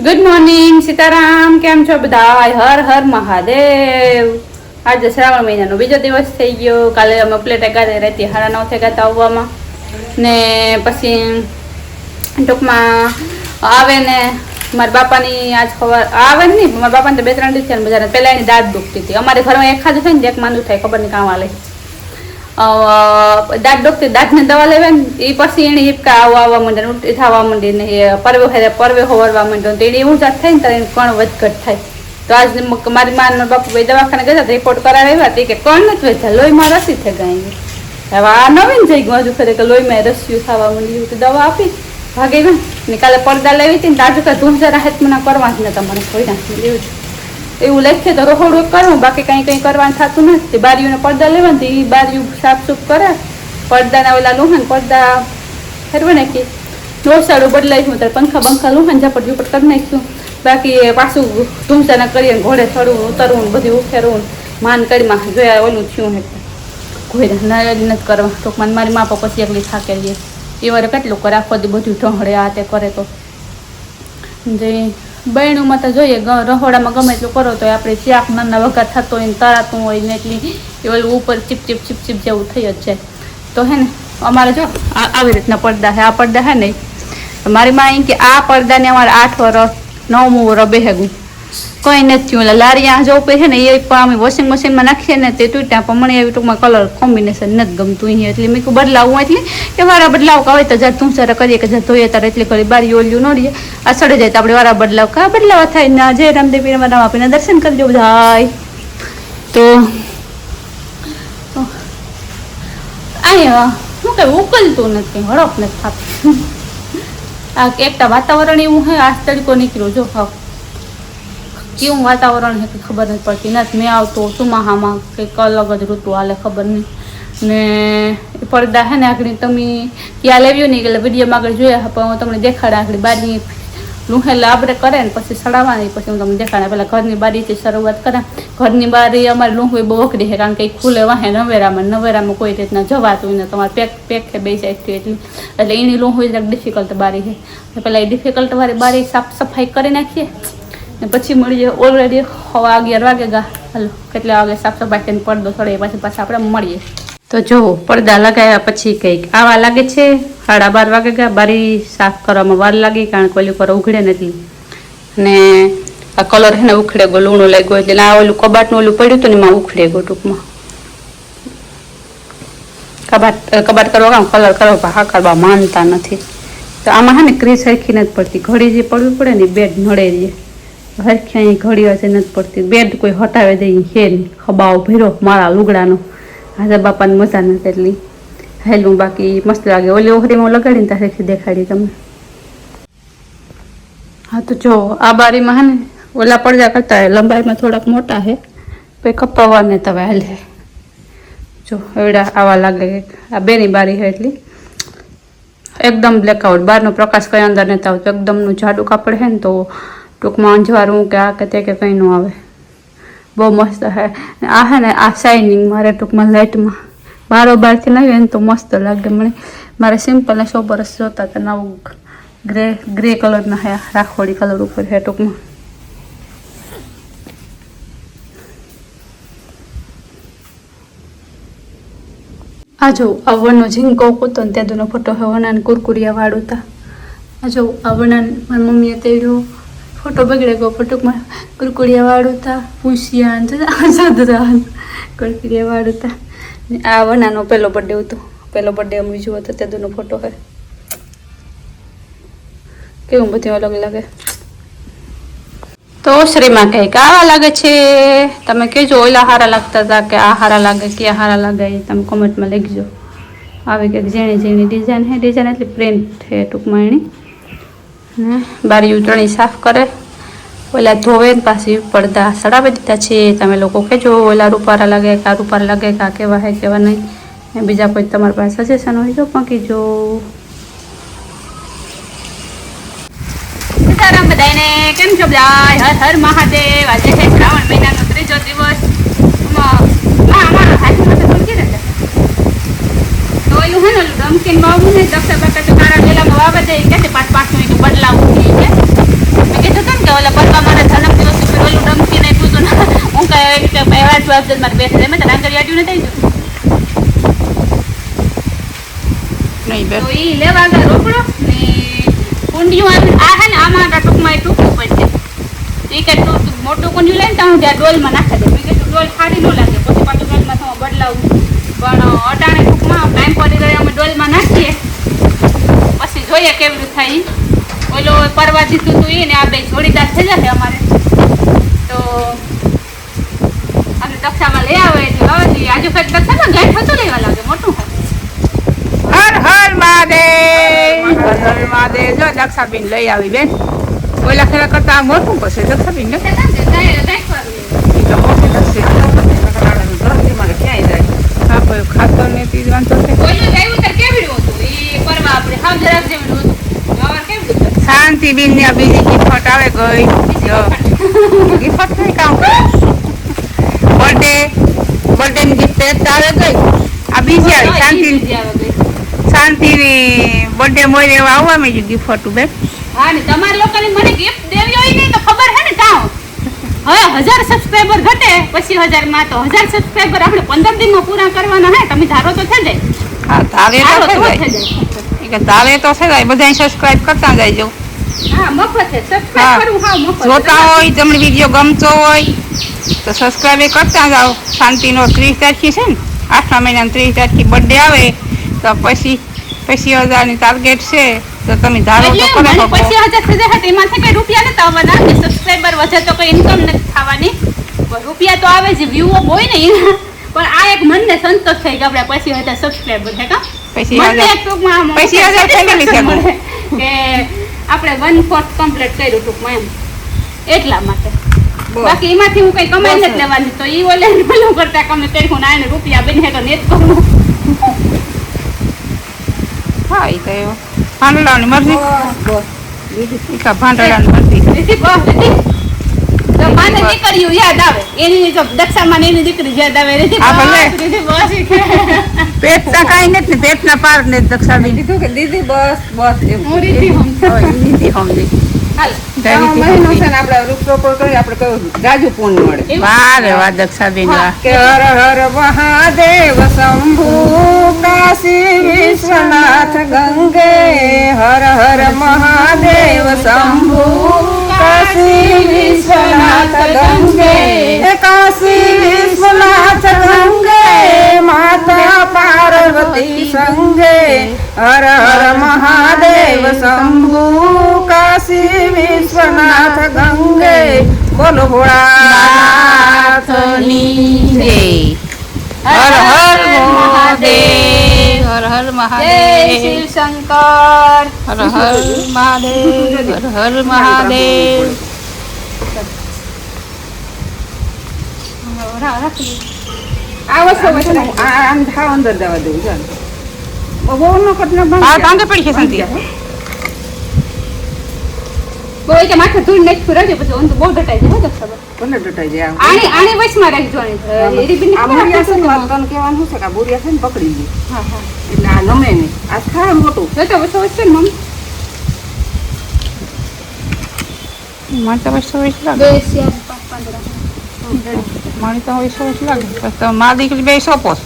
Good morning Sitaram, કેમ છો બધા? હર હર મહાદેવ. આજે શ્રાવણ મહિનાનો બીજો દિવસ થઈ ગયો. કાલે અમે પ્લેટે ગાતે રાતે 9:30 થઈ ગયા આવવામાં ને પછી ટૂંકમાં આવે ને મારા બાપાની આજ ખબર આવે નહીં, મારા બાપાને તો 2-3 દિવસ થયા બજાર. પહેલાં એની દાંત દુખતી હતી. અમારે ઘરમાં એક ખાધું થાય ને એક માંદું થાય, ખબર નહીં કામ આલે. દાંત દુખતી, દાંતને દવા લેવા ને એ પછી એને હિપકા આવવા માંડે, ઉલટી થવા માંડી ને પરવે હોવરવા માંડ્યો. તો એને ઊંચા થાય ને ત્યારે એને કણ વધઘટ થાય. તો આજ મારી મા મારા બાપુ ભાઈ દવાખાને ગયા રિપોર્ટ કરાવ્યા હતી કે કણ નથી વધ્યા, લોહીમાં રસી થઈ ગઈ. હવે આ નવીન જઈ ગયું હજુ ખરે કે લોહીમાં રસીયું થવા માંડ્યું. તો દવા આપી ભાગી ગઈ ને. કાલે પડદા લેવી હતી ને તાજુ કે ધૂંઝા રાહત મને કરવા જ ને તમારે કોઈ નાખી લેવું છે એવું લખીએ તો રહોડું કરવું, બાકી કંઈ કરવાનું થતું નથી. બારીઓને પડદા લેવાનું એ બારીઓ સાફ સુફ કરે, પડદાના ઓલા લુહાન પડદા ફેરવે નાખી, ડોસાડું બદલાઈશું ત્યારે પંખા લુહાન ઝાપટ ઝૂપટ કરી નાખ્યું. બાકી પાછું ધૂમસાના કરીએ ઘોડે ચડવું ઉતરવું બધું ઉખેરવું માન કરીમાં જોયા ઓલું થયું હે કોઈ નથી કરવા. ટૂંકમાં મારી મા પપ્પા પછી એકલી થાકેલી એ વારે કેટલું કરે આખો દી બધું ઢોંહળે આ તે કરે. તો જે બહેણુમાં તો જોઈએ રહોડામાં ગમે એટલું કરો તો આપણે શાક નાના વઘાર થતો હોય ને તરાતું હોય ને એટલી એ ઓલું ઉપર ચીપ જેવું થઈ જ જાય. તો હે ને અમારે જો આવી રીતના પડદા છે. આ પડદા હે ને મારી માં એમ કે આ પડદાને અમારે 8 વર્ષ 9મું વર્ષ બેહેગું કંઈ નથી થયું. એટલે લારી આ જો છે ને એ પણ અમે વોશિંગ મશીનમાં નાખીએ ને તે તૂટ્યા, પણ મને એવી ટૂંકમાં કલર કોમ્બિનેશન નથી ગમતું અહીંયા. એટલે મેં બદલાવું એટલે કે વારા બદલાવ આવે તો જ્યારે તું સારા કરીએ કે જ્યારે ધોઈએ ત્યારે એટલી કરી બારી ઓલ્યું ન રહીએ આ સડે જાય તો આપણે વારા બદલાવ કા બદલાવા થાય ને. જય રામદેવ પીરમાં રામ આપીને દર્શન કરજો બધા. તો અહીંયા શું કે ઉકલતું નથી, હડપ નથી થતું. આ એકટા વાતાવરણ એવું હે, આ તડકો નીકળ્યો જો હા કેવું વાતાવરણ છે કે ખબર નથી પડતી. નથી મેં આવતો ચોમાહામાં કંઈક અલગ જ ઋતુ હાલે ખબર નહીં. ને પડદા હે ને આગળ તમે ક્યાં લેવ્યું નહીં એટલે વિડીયોમાં આગળ જોયા પણ હું તમને દેખાડા. આગળ બારી લુહેલા આપણે કરે ને પછી સડાવવાની, પછી હું તમને દેખાડા. પહેલાં ઘરની બારીથી શરૂઆત કરા. ઘરની બારી અમારે લુહવી બહુ અઘરી છે કારણ કે ખુલે વાહે નવેરામાં કોઈ રીતના જવાતું ને તમારે પેક છે બે સાઈડથી એટલે એની લુહવી જરાક ડિફિકલ્ટ બારી છે. પહેલાં એ ડિફિકલ્ટ વાળી બારી સાફ સફાઈ કરી નાખીએ ને પછી મળીએ. ઓલરેડી 11 વાગે ગા હાલો કેટલા વાગે સાફ સફાઈ કરીને પડદો ચડે પછી પાછા આપણે મળીએ. તો જો પડદા લગાવ્યા પછી કંઈક આવા લાગે છે. 12:30 વાગે ગયા. બારી સાફ કરવામાં વાર લાગી કારણ કે ઓલી પર ઉઘડે નથી ને આ કલર છે ને ઉખડે ગયો, લૂણું લાગ્યો એટલે આ ઓલું કબાટનું ઓલું પડ્યું હતું ને એમાં ઉખડે ગયો. ટૂંકમાં કબાટ કરવા કામ કલર કરવા હા કરવા માનતા નથી. તો આમાં છે ને ક્રીસ હરખી નથી પડતી. ઘડી જે પડવી પડે ને બેડ નડે રહીએ હરખી અહીં ઘડી હશે નથી પડતી. બેડ કોઈ હટાવે દે છે નહીં, ખબાઓ ભર્યો મારા લુગડાનો. હાજર બાપાની મજા નથી એટલી હેલું, બાકી મસ્ત લાગે. ઓલી ઓહરીમાં લગાડીને ત્યાં દેખાડી તમને. હા તો જો આ બારીમાં હે ને ઓલા પડદા કરતા લંબાઈમાં થોડાક મોટા છે પછી કપાવવાને તમે હાલે જો એવડા આવા લાગે. આ બેની બારી છે એટલી એકદમ બ્લેકઆઉટ, બહારનો પ્રકાશ કઈ અંદર નથી આવતો. એકદમનું જાડું કાપડ છે ને તો ટૂંકમાં અંજવાળું કે આ કે તે કે કંઈ ન આવે. બહુ મસ્ત છે. આ છે ને આ શાઇનિંગ મારે ટૂંકમાં લાઇટમાં બારોબારથી લાગે ને તો મસ્ત લાગે મને. મારે સિમ્પલ ને 100 વર્ષ જોતા હતા નવું ગ્રે કલરના હે, રાખોડી કલર ઉપર છે ટૂંકમાં. આ જો આ વણનો ઝીંકો કૂતો ને ત્યાંનો ફોટો છે. વણાને કુરકુરિયા વાળું હતા. આ જો આ વણાને મારી મમ્મીએ તેડ્યો ફોટો બગડે ગયો. ફોટોમાં કુરકુરિયા વાળું હતા, પૂછ્યા કુરકુરિયા વાળું હતા. આ વનાનો પહેલો બર્થડે હતો. પહેલો બર્થડે અમે જોયો હતો તેનો ફોટો છે. કેવું બધું અલગ લાગે. તો શ્રીમાં કંઈક આવા લાગે છે. તમે કહેજો ઓલા હારા લાગતા હતા કે આ હારા લાગે ક્યાં હારા લાગે એ તમે કોમેન્ટમાં લખજો. આવી કંઈક ઝીણી ડિઝાઇન છે. ડિઝાઇન એટલી પ્રિન્ટ છે ટૂંકમાં એની. ને બારી ઉતરણી સાફ કરે, ઓલા ધોવે ને પાછી પડદા સડાવી દીધા છે. તમે લોકો કહેજો ઓલા રૂપારા લાગે કે આ રૂપારા લાગે કે આ કેવા હે કેવા નહીં. બીજા કોઈ તમારી પાસે સજેશન હોય તો પણ જો. સીતારામ બધાને, કેમ છો બધા? હર હર મહાદેવ. આજે છે શ્રાવણ મહિનાનો 3જો દિવસ. અમારો હાથમાં તો સમજી રહ્યા તો ઓલું હે ને રમકીન બાબુ ને દક્ષા બાકા તો તારા પેલામાં વાવા દે કે 5-5 મિનિટ બદલાવું છે. મેં કીધું ઓલા પરવા મારા જન્મદિવસ ઉપર ઓલું ડમકી નહીં પૂછું ને હું કઈ કે પહેલા જવાબ મારે બેસે મેં તો ડાંગર યાડ્યું નથી નહીં તો એ લેવા ગયા રોકડો ને કુંડિયું આ હે ને આમાં ટૂંકમાં એ ટૂંકું પડશે એ કે તું મોટું કુંડિયું લઈને ત્યાં ત્યાં ડોલમાં નાખી દે મેં કીધું ડોલ ખાડી ન લાગે પછી પાછું ડોલમાં થવા બદલાવું પણ અટાણે ટૂંકમાં ટાઈમ પડી ગયો અમે ડોલમાં નાખીએ પછી જોઈએ કેવી રીતે થાય ઓલો પરવા દીધું તું એ ને આ બે જોડીદાર થઈ જશે અમારે તો અમે દક્ષામાં લઈ આવે એટલે આજુ ફેર દક્ષામાં ગાય થતું લેવા લાગે મોટું હર હર મહાદેવ હર હર મહાદેવ જો દક્ષાબેન લઈ આવી બેન ઓલા ખેલા કરતા મોટું પછી દક્ષાબેન ને હા કોઈ ખાતર ને તીજ વાંધો છે શાંતિ બેન ને બીજી ગિફ્ટ આવે ગઈ ગિફ્ટ કઈ કામ બર્થડે ની ગિફ્ટ આવે ગઈ આ બીજી આવી શાંતિ ની બર્થડે મોય એવા આવવા મેં ગિફ્ટ હતું બેન હા ને તમારા લોકોને મને ગિફ્ટ દેવી હોય ને તો ખબર હે ને કાં હવે 1000 સબસ્ક્રાઇબર ઘટે પછી 1000 માં તો 1000 સબસ્ક્રાઇબર આપણે 15 દિનમાં પૂરા કરવાના હે તમે ધારો તો થઈ જાય હા તારે તો થઈ જાય કે તારે તો થઈ જાય બધા સબસ્ક્રાઇબ કરતા જાયજો હા મફત છે સબસ્ક્રાઇબ કરવું હા મફત જોતા હોય તમને વિડિયો ગમતો હોય તો સબસ્ક્રાઇબ કરતા જાઓ શાંતિનો 30 તારીખે છે ને 8મા મહિનાની 30 તારીખે બર્થડે આવે તો પછી 25000 ની ટાર્ગેટ છે તો તમે ધારો તો કરો તો 25000 થઈ જાય એમાંથી કઈ રૂપિયા નથી આવવાના કે સબસ્ક્રાઇબર વધે તો કઈ ઇન્કમ નથી થવાની રૂપિયા તો આવે છે વ્યૂ હોય ને પણ આ એક મનને સંતોષ થઈ કે આપણે 25000 સબસ્ક્રાઇબર છે કા 25000 ફેમિલી છે કે આપણે 1/4 કમ્પ્લીટ કર્યું ટૂંકમાં એમ એટલા માટે બાકી એમાંથી હું કઈ કમાઈ નથી લેવાની તો ઈ ઓલે ભલું કરતા કમે કર્યું ને આને રૂપિયા બને તો નેત કરું હા એ તો ભાંડલાની મરજી બસ ભાંડલાની મરજી તો માને દીકરીઓ યાદ આવે એની તો દક્ષામાં એની દીકરી યાદ આવે પેટના કાંઈ નથી ને પેટના પાર ને દક્ષાબેન કીધું કે દીદી બસ બસ હું રીતિ દીદી સમજી દક્ષાબેન હર હર મહાદેવ શંભુ કાશી વિશ્વનાથ ગંગે હર હર મહાદેવ શંભુ કાશી વિશ્વનાથ ગંગે કાશી વિશ્વનાથ ગંગે માતા પાર્વતી સંગે હર હર મહાદેવ શંભુ કાશી વિશ્વનાથ ગંગે બોલો ભોળાનાથની જય હર હર મહાદેવ હર હર મહાદેવ શિવ શંકર હર હર મહાદેવ હર હર મહાદેવ આ વસ્તુ અંદર જવા દઉં બહુ નો કટના આ કાંદે પડી છે સંતી બોય કે માથે ધૂળ નથી ફરજો પછી ઓન તો બહુ ડટાઈ જાય તો ખબર કોને ડટાઈ જાય આની વચમાં રાખજો એ રીબીન આ બોરિયા છે ને વાત કહેવાનું છે કે બોરિયા છે ને પકડી લે હા હા એટલે આ નમે ને આ ખા મોટું તો વસો વચ્ચે મમ મને તો વસો વસ લાગે બે સિયા 15 મને તો વસો વસ લાગે તો માં દીકરી બે સોપોસ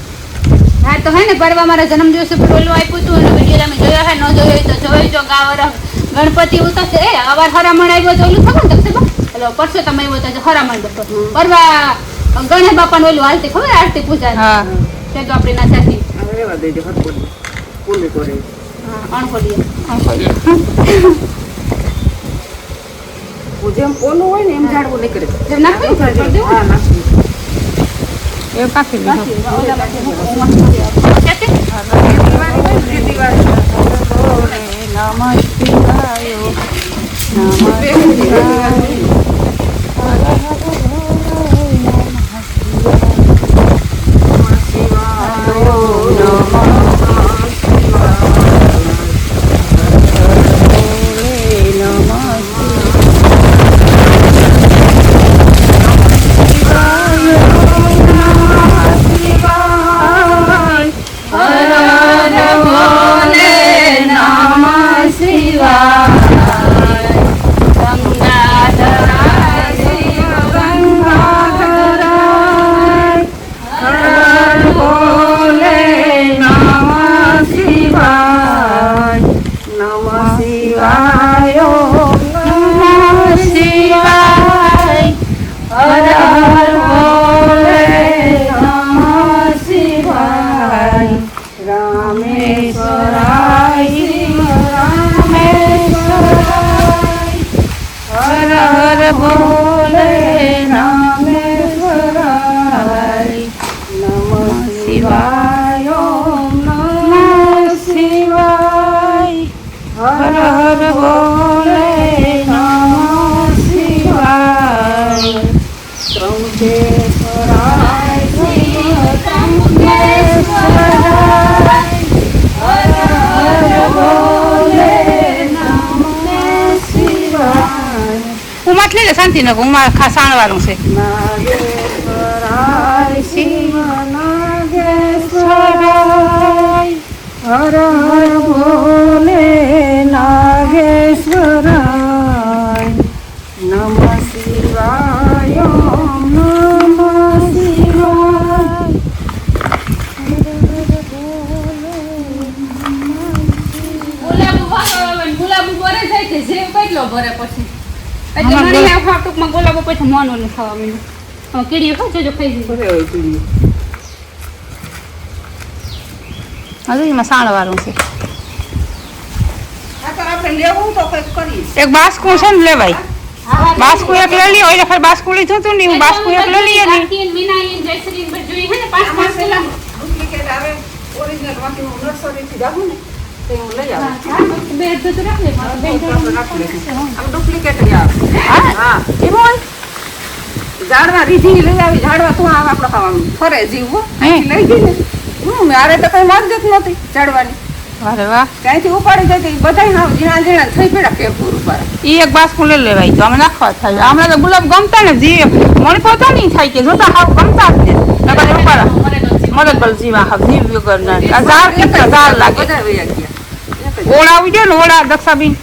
હા તો હે ને પરવા મારા જન્મદિવસ ઉપર ઓલું આપ્યું હતું અને વિડિયો અમે જોયા હે ન જોયો તો જોઈજો ગાવર ગણપતિ ઉતરશે એ અવાર હરામણ આવ્યો તો ઓલું ખબર ને હેલો પરસો તમે આવ્યો તો હરામણ બતો પરવા ગણેશ બાપાનું ઓલું હાલતી ખબર આરતી પૂજા હા તે તો આપણી ના સાથી હવે રેવા દેજો હરકોડી કોલે કોરે હા અણખોલીએ જેમ ઓલું હોય ને એમ ઝાડવું નીકળે જેમ નાખી હા નાખી એ કાફી લીધો નમઃ શિવાય બોલે નાગેશ્વરાય નમઃ શિવાય ઓમ નમઃ શિવાય હર હર બોલે નમઃ શિવાય ત્રંબકેશ્વરાય ત્રંબકેશ્વરાય હર હર બોલે નમઃ શિવાય હું માટલી લે શાંતિ ન હું મારા ખાસાણ વાળું છે નાગેશ્વરાય શિવ નાગેશ્વરાય હર હર બોલે નાગેશ્વરાય નમઃ શિવાય ઓમ નમઃ શિવાય ગુલાબો ભરે જાય છે જે કેટલો ભરે પછી એટલે મને આ ટૂંકમાં ગુલાબો પછી મોનો ને ખાવા માંડ્યું કીડીઓ ખાવ જો ખાઈ જઈ હજુ એમાં સાણ વાળું છે એક બાસ્કું છે ને લેવાય બાસ્કું એક લઈ લ્યો એટલે ફરી બાસ્કું લીધું હતું ને હું બાસ્કું એક લઈ લઈએ ને મીના જયશ્રી બધું હે ને 5 કિલો ડુપ્લિકેટ આવે ઓરિજિનલ બાકી હું નર્સરી થી જાઉં ને તો હું લઈ આવું બે તો રાખ લે આમ ડુપ્લિકેટ આવે હા એમ હોય ઝાડવા રીધી લઈ આવી ઝાડવા તું આમ આપણે ખાવાનું ફરે જીવવું લઈ ગઈ ને મારે તો કઈ માર દેત નહોતી ઝાડવાની અરે વાહ ત્યાંથી ઉપાડી જતી બધા હાવ ઝીણા ઝીણા થઈ પડ્યા કે પૂરું પર ઈ એક બાસ્કું લઈ લેવાય તો અમે નાખવા થાય હમણાં તો ગુલાબ ગમતા ને જી મને પોતા નહીં થાય કે જોતા હાવ ગમતા જ ને નકર ઉપાડા મરગલ જીવા હાવ જીવ વગર ના આ ઝાડ કેટલા ઝાડ લાગે બધા વયા ગયા ઓળા આવી ગયો ને ઓળા દક્ષાબીન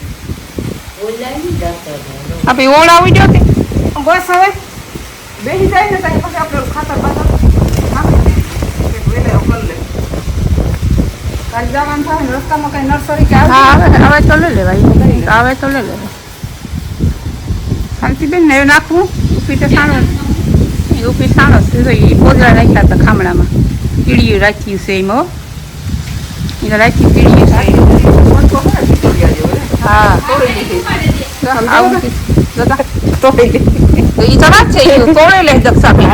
આપણે ઓળા આવી ગયો તે બસ હવે બેસી જાય ને ત્યાં પછી આપણે ખાતર બાતર કાલ જવાનું થાય ને રસ્તામાં કઈ નર્સરી કે આવે હા હવે તો લઈ લેવાય હવે તો લઈ લેવાય શાંતિબેન ને નાખવું ઉપી તો સાણો ઉપી સાણો એ પોદરા રાખ્યા હતા ખામણામાં કીડીયું રાખ્યું છે એમાં એને રાખ્યું કીડીયું છે હા આવું તોડી દે તો એ તો વાત છે એ તોડે લે દક્ષાબેન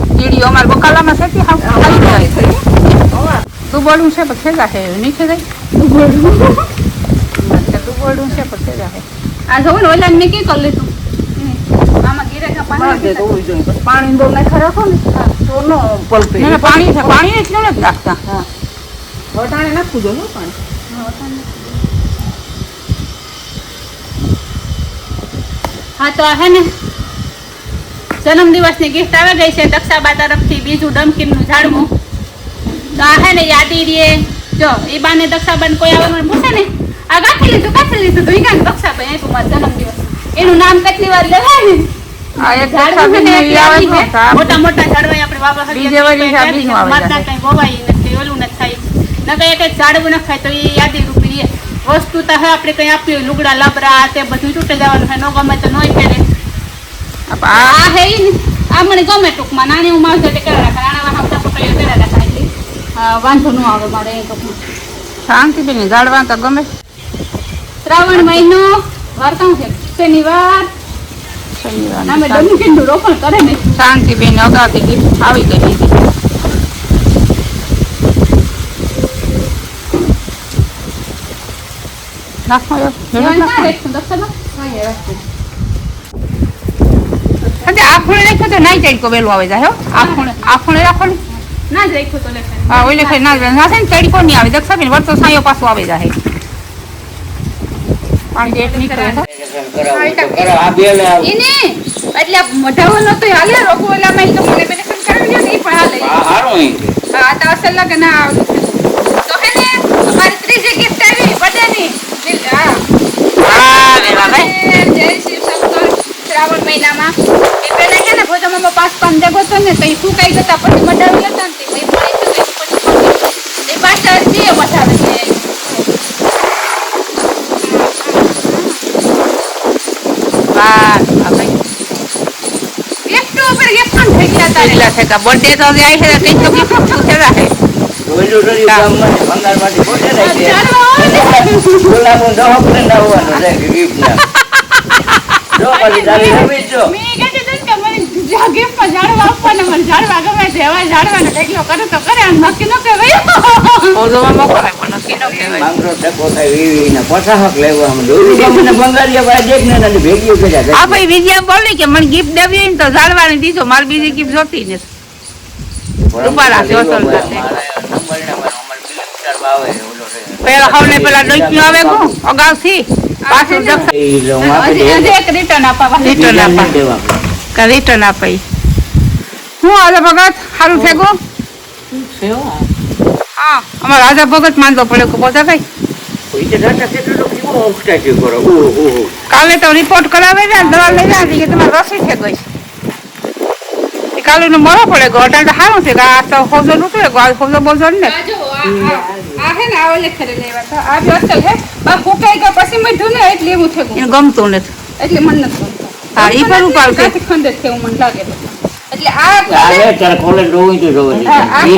કીડીઓ અમારા બકાલામાં છે કે હા ખાઈ જાય તું બોલું છે પણ ખેદા છે નહીં ખેદાય તું બોલું છે પણ ખેદા છે આ જોઉં ને ઓલા મેં કે કરી લીધું આમાં ગીરેખા પાણી બહુ નાખા રાખો ને તો નો પલપે પાણી છે પાણી એટલું નથી નાખતા હા વટાણે નાખવું જોઈએ પાણી હા તો હે ને જન્મદિવસની ગિફ્ટ આવી ગઈ છે દક્ષાબા તરફથી બીજું ડમકીનનું ઝાડવું તો આ હે ને યાદી રે જો એ બાને દક્ષાબાને કોઈ આવે મને પૂછે ને આ કાઠી લીધું તો ઈ કાંઈ દક્ષાબાઈ આપ્યું મારો જન્મદિવસ એનું નામ કેટલી વાર લેવાય ને આ એક દક્ષાબેન ને ઈ આવે છે મોટા મોટા ઝાડવા આપણે બાબા બીજે વળી બીજું આવે માતા કઈ વવાય નથી ઓલું નથી થાય નકર એક ઝાડવું ન ખાય તો એ યાદી રૂપી વસ્તુ તો હે આપણે કઈ આપી હોય લુગડા લબરા તે બધું છૂટે જવાનું છે ન ગમે તો નોય ફેરે આ હે ઈ ને આ મને ગમે ટૂંકમાં નાની હું માવજે તે કરે રાખે નાના વાહા પકડીએ કરે રાખે એટલે વાંધો ન આવે મારે એ ટૂંકમાં શાંતિબેન ઝાડવા તો ગમે શ્રાવણ મહિનો વાર્તા છે શનિવાર અમે ડમકીનું રોપણ કરે ને શાંતિબેન અગાઉથી ગિફ્ટ આવી ગઈ હતી નાખો આ ખૂણે રાખો તો નાઈ ચડકો વેલું આવે જાય આ ખૂણે રાખો ને ના જ રાખ્યું તો લેખાય હા ઓલે ખાઈ ના છે ને ચડકો નહીં આવે દક્ષાબેન વર્ષો સાયો પાછો આવે જાય પાણી જેટ નીકળે એને એટલે મઢાવો નતો હાલે રોગો ઓલામાં તો મને બેને કરાવી દો ને પણ હાલે હા તો અસલ લાગે ના આવતું તો હે ને અમારી ત્રીજી ગિફ્ટ આવી બધાની હા જય શિવ શંકર શ્રાવણ મહિનામાં એ પેલા કે ને ભોજામાં 5 દેગો તો ને તો એ સુકાઈ જતા પછી મઢાવી લેતા ને તે પછી એ પાછા જે વધારે છે બર્થડે તો જાય છે કઈ તો ગિફ્ટ છે રાખે ઓલું રોડી ગામમાં ભંગારમાંથી બોલે ને કે બોલાવું ન હોપને ના હોવાનું છે ગિફ્ટ ના જો પછી તારી રમી જ જો. મેં કહેતી હતી કે મને ગિફ્ટમાં ઝાડવા આપવાના, મને ઝાડવા ગમે છે, એવા ઝાડવાનો ઢગલો કરે તો કરે, આમ નક્કી ન કહેવાય. ઓઝોમાં મોકલાય પણ નક્કી ન કહેવાય. માંગરો ટકો થાય વીવીને પસાહક લેવા આમ દોરી મને બંગાળિયા ભાઈ દેખ ને તને ભેગી કર્યા આ ભાઈ વિજયા બોલી કે મને ગિફ્ટ દેવી હોય ને તો ઝાડવાની દીધો, મારે બીજી ગિફ્ટ જોતી નથી. રૂપાલા છે, અસલ સાથે. પેલા હવે પેલા ડોક્યું આવે ગો અગાઉથી પાછું હજી એક રિટર્ન આપવા, રિટર્ન આપે. હું આજે ભગત સારું છે ગો. હા, અમારે રાજા ભગત માનતો પડે કે બધા કઈ કાલે તો રિપોર્ટ કરાવે ને દવા લઈ જાય કે તમારે રસી છે ગઈ. કાલે નો મળો પડે ગો. અટાણ તો સારું છે કે આ તો હોજો નતું આ હોજો બોલજો ને. આ હે ને આ ઓલે ખરે લેવા તો આ બી અસલ હે. આ ફૂકાઈ ગયા પછી મીઠું ને એટલે એવું થયું. એને ગમતું નથી. એટલે મને નથી ગમતું. હા, ઈ પર ઉપાડ છે. આથી ખંડ જ થયું મને લાગે છે. એટલે આ ચાલે તારે કોલે ડોઈ તો જોવે ઈ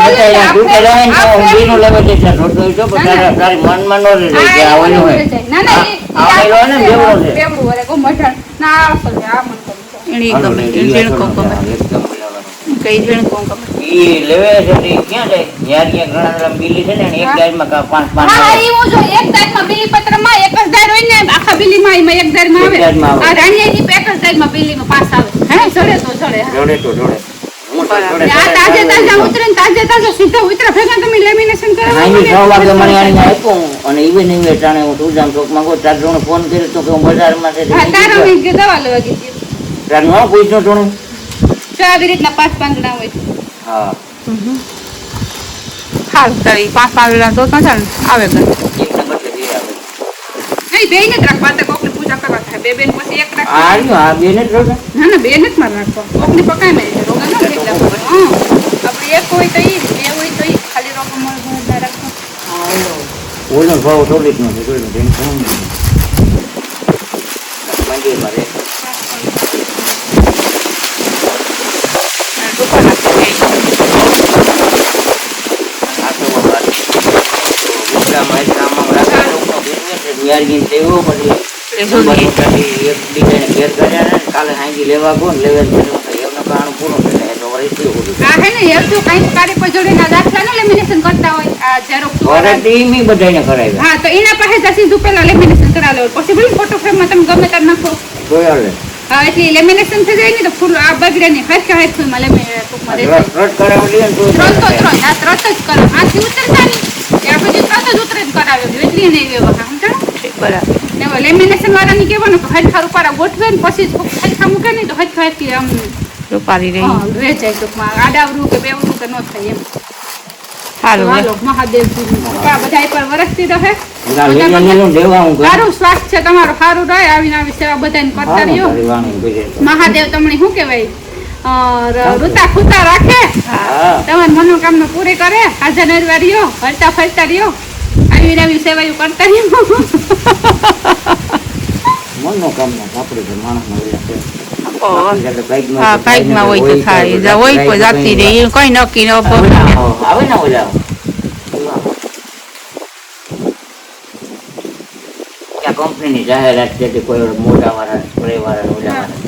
બતાય તું કે રહે ને તો બીનો લેવે છે એટલે રોટો જો પણ તારી મનમાં નો રહે કે આ ઓલો હોય ના ના આ ઓલો ને બેવડો છે બેવડું વરે કો મઠણ ના આ અસલ છે આ મને ગમે છે. એને ગમે એને કોમ ગમે કઈ જણ કોમ ગમે ઈ લેવે છે તે ક્યાં જાય યાર કે ઘણા બધા બિલી છે ને એક ગાયમાં કા પાંચ પાંચ હા એવું જો એક દાયમાં બિલી પત્રમાં એક જ દાય હોય ને આખા બિલીમાં એમાં એક દાયમાં આવે આ રાણીયાની એક જ દાયમાં બિલીમાં પાસ આવે હે ચડે તો ચડે જોડે તો જોડે હું તો જોડે આ તાજે તાજા ઉતરે ને તાજે તાજા સીધા ઉતરા ભેગા તમે લેમિનેશન કરાવો આની 6 વાગે મને આને આપ્યો અને ઈવે ને ઈવે ટાણે હું તુજામ ચોકમાં ગયો તાર જોડે ફોન કર્યો તો કે હું બજારમાં છે હા તારો મેં કે દવા લેવા ગઈ તાર નો પૂછ્યો જોડે જો આવી રીતના 5 પાંદડા હોય હા હાલ તારી 5 વેલા તો ચાલ આવે ઘર એક નંબર કે દે આવે નહીં બે ને રાખવા તો કોકની પૂજા કરવા થાય બે બેન પછી એક રાખ આ રહ્યો આ બેને જ રોગે ના ના બે નથી માર રાખવા કોકની પકાય મેં રોગા ના કેટલા હા આપણે એક હોય તો ઈ બે હોય તો ઈ ખાલી રોગા મળે રાખવા ઓલો ભાવ થોડીક નો છે જોઈને ટેન્શન મંદિર માં રે કાલે હાંજી લેવા ગો લેવા એમનો કારણ પૂરો થાય તો વળી થયું આ હે ને એ તો કઈ કાઢી પર જોડે ના દાખલા નો લેમિનેશન કરતા હોય આ ઝેરોક્સ ઓરે ટીમી બધાને કરાવ્યા હા તો એના પાસે જા સીધું પહેલા લેમિનેશન કરાવી લેવું પછી ભલે ફોટો ફ્રેમમાં તમે ગમે તાર નાખો જોયા લે હા એટલે લેમિનેશન થઈ જાય ને તો ફૂલ આ બગડે ને હરખા હરખું લેમિનેશન રહે રટ કરાવી લે તો ત્રણ તો ત્રણ આ ત્રણ જ કરો આથી ઉતરતા નહીં ત્યાં પછી ત્રણ જ ઉતરે જ કરાવ્યો એટલી નહીં વ્યવહાર સમજાણો બરાબર ને લેમિનેશન વાળાને કહેવાનું કે હરખા રૂપારા ગોઠવે ને પછી જ હરખા મૂકે નહીં તો હરખા હરખી આમ રૂપારી રહી હા રહે જાય ટૂંકમાં આડાવરું કે બેવરું કે ન થાય એમ સારું હાલો મહાદેવજી આ બધા પર વરસતી રહે લેવાનું દેવા હું સારું સ્વાસ્થ્ય તમારું સારું રહે આવીને આવી સેવા બધાને કરતા રહ્યો મહાદેવ તમને શું કહેવાય ઋતા ખુતા રાખે તમારી મનોકામના પૂરી કરે હાજર નરવા રહ્યો હરતા ફરતા રહ્યો આવી આવી સેવાયું કરતા રહ્યો મનોકામના આપણે તો માણસનો હા કાંઈકમાં હોય તો થાય હોય કોઈ જાતી રહે એ કઈ નક્કી ન આવે ને ઓલા ત્યાં કંપનીની જાહેરાત છે કે કોઈ મોટા વાળા સ્પ્રે વાળા ઓલા વાળા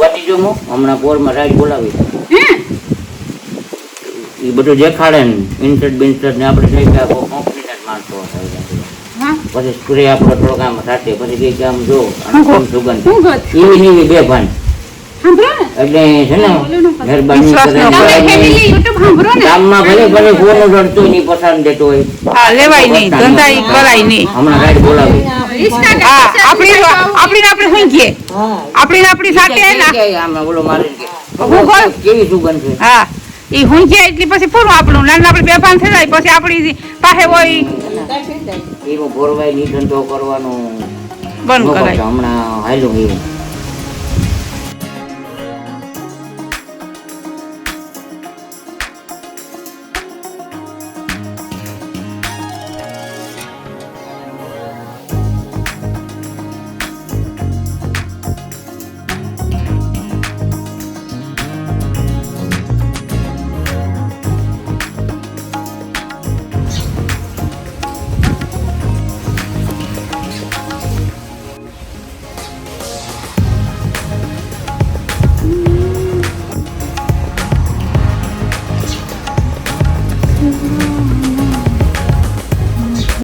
વાટી જો હું હમણાં પોરમાં રાજ બોલાવી એ બધું દેખાડે ને ઇન્સર્ટ બિન્સર્ટ ને આપણે કંઈક કંપનીના જ માણસો પછી સ્પ્રે આપણો થોડોક આમ સાથે પછી કંઈક આમ જો સુગંધ એવી એવી બે ભાન એટલે છે ને મહેરબાની ગામમાં ભલે ભલે ફોન રડતો નહીં પસાર દેતો હોય હા લેવાય નહીં ધંધા કરાય નહીં હમણાં રાઈડ બોલાવી હા આપણે શું કીએ આપણી સાથે આમાં બોલો મારી હું બોલ કેવી સુગંધ છે હા એ હું કે એટલી પછી પૂરું આપણું નાના આપણે બેભાન થઈ જાય પછી આપણી પાસે હોય એમાં બોરવાય ની ધંધો કરવાનો બંધ કરાય હમણાં હાલ્યું એવું